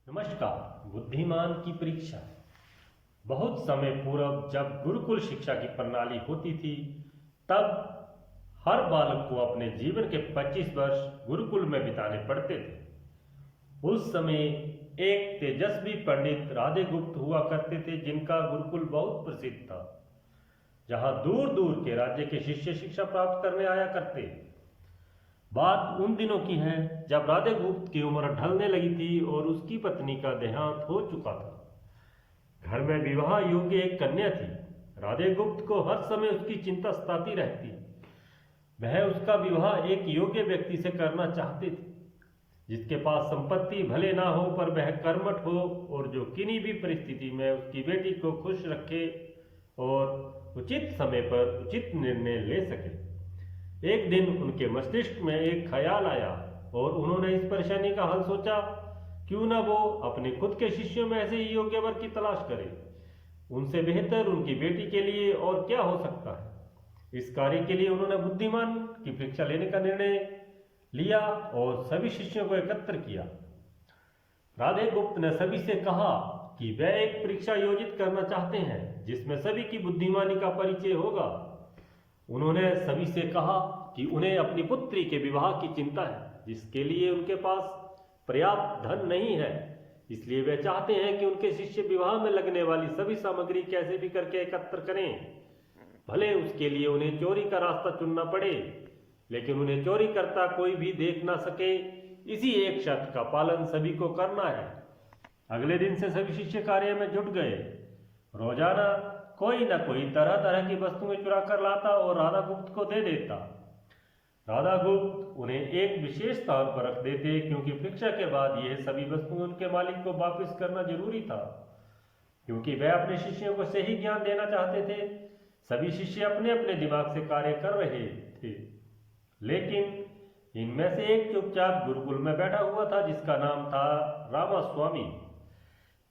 नमस्कार। बुद्धिमान की परीक्षा। बहुत समय पूर्व जब गुरुकुल शिक्षा की प्रणाली होती थी, तब हर बालक को अपने जीवन के 25 वर्ष गुरुकुल में बिताने पड़ते थे। उस समय एक तेजस्वी पंडित राधे गुप्त हुआ करते थे, जिनका गुरुकुल बहुत प्रसिद्ध था, जहां दूर दूर के राज्य के शिष्य शिक्षा प्राप्त करने आया करते। बात उन दिनों की है जब राधे गुप्त की उम्र ढलने लगी थी और उसकी पत्नी का देहांत हो चुका था। घर में विवाह योग्य एक कन्या थी। राधे गुप्त को हर समय उसकी चिंता सताती रहती। वह उसका विवाह एक योग्य व्यक्ति से करना चाहते थे, जिसके पास संपत्ति भले ना हो पर वह कर्मठ हो और जो किन्हीं भी परिस्थिति में उसकी बेटी को खुश रखे और उचित समय पर उचित निर्णय ले सके। एक दिन उनके मस्तिष्क में एक ख्याल आया और उन्होंने इस परेशानी का हल सोचा। क्यों ना वो अपने खुद के शिष्यों में ऐसे ही योग्य वर की तलाश करें। उनसे बेहतर उनकी बेटी के लिए और क्या हो सकता है। इस कार्य के लिए उन्होंने बुद्धिमान की परीक्षा लेने का निर्णय लिया और सभी शिष्यों को एकत्र किया। राधे गुप्त ने सभी से कहा कि वह एक परीक्षा आयोजित करना चाहते हैं जिसमें सभी की बुद्धिमानी का परिचय होगा। उन्होंने सभी से कहा कि उन्हें अपनी पुत्री के विवाह की चिंता है, जिसके लिए उनके पास पर्याप्त धन नहीं है। इसलिए वे चाहते हैं कि उनके शिष्य विवाह में लगने वाली सभी सामग्री कैसे भी करके एकत्र करें, भले उसके लिए उन्हें चोरी का रास्ता चुनना पड़े, लेकिन उन्हें चोरी करता कोई भी देख ना सके। इसी एक शर्त का पालन सभी को करना है। अगले दिन से सभी शिष्य कार्य में जुट गए। रोजाना कोई न कोई तरह तरह की वस्तुएं चुरा कर लाता और राधा गुप्त को दे देता। राधा गुप्त उन्हें एक विशेष स्थान पर रख देते, क्योंकि परीक्षा के बाद यह सभी वस्तुएं उनके मालिक को वापस करना जरूरी था, क्योंकि वह अपने शिष्यों को सही ज्ञान देना चाहते थे। सभी शिष्य अपने अपने दिमाग से कार्य कर रहे थे, लेकिन इनमें से एक चुपचाप गुरुकुल में बैठा हुआ था, जिसका नाम था रामास्वामी।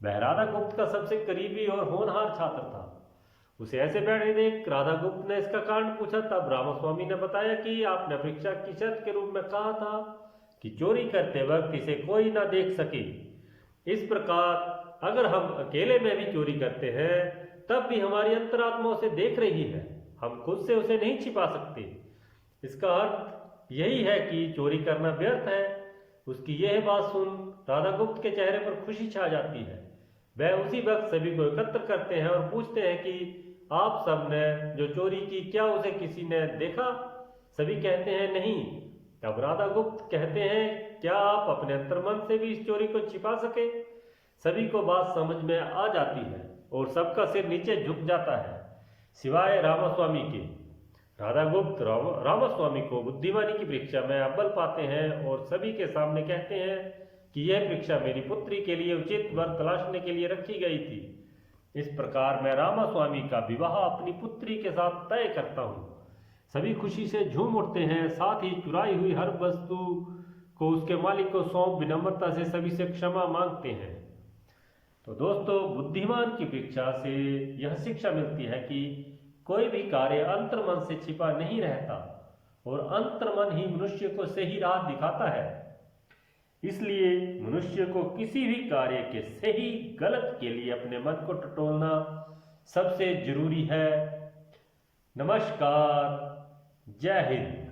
वह राधा गुप्त का सबसे करीबी और होनहार छात्र था। उसे ऐसे बैठे देख राधा गुप्त ने इसका कारण पूछा। तब रामास्वामी ने बताया कि आपने परीक्षा की शर्त के रूप में कहा था कि चोरी करते वक्त इसे कोई ना देख सके। इस प्रकार अगर हम अकेले में भी चोरी करते हैं, तब भी हमारी अंतरात्मा उसे देख रही है। हम खुद से उसे नहीं छिपा सकते। इसका अर्थ यही है कि चोरी करना व्यर्थ है। उसकी यह बात सुन राधा गुप्त के चेहरे पर खुशी छा जाती है। वह उसी वक्त सभी को एकत्र करते हैं और पूछते हैं कि आप सब ने जो चोरी की, क्या उसे किसी ने देखा? सभी कहते हैं नहीं। तब राधा गुप्त कहते हैं, क्या आप अपने अंतर्मन से भी इस चोरी को छिपा सके? सभी को बात समझ में आ जाती है और सबका सिर नीचे झुक जाता है, सिवाय रामास्वामी के। राधा गुप्त रामास्वामी को बुद्धिमानी की परीक्षा में अव्वल पाते हैं और सभी के सामने कहते हैं कि यह परीक्षा मेरी पुत्री के लिए उचित वर तलाशने के लिए रखी गई थी। इस प्रकार मैं रामास्वामी का विवाह अपनी पुत्री के साथ तय करता हूँ। सभी खुशी से झूम उठते हैं, साथ ही चुराई हुई हर वस्तु को उसके मालिक को सौंप विनम्रता से सभी से क्षमा मांगते हैं। तो दोस्तों, बुद्धिमान की परीक्षा से यह शिक्षा मिलती है कि कोई भी कार्य अंतर्मन से छिपा नहीं रहता और अंतर्मन ही मनुष्य को सही राह दिखाता है। इसलिए मनुष्य को किसी भी कार्य के सही गलत के लिए अपने मन को टटोलना सबसे जरूरी है। नमस्कार। जय हिंद।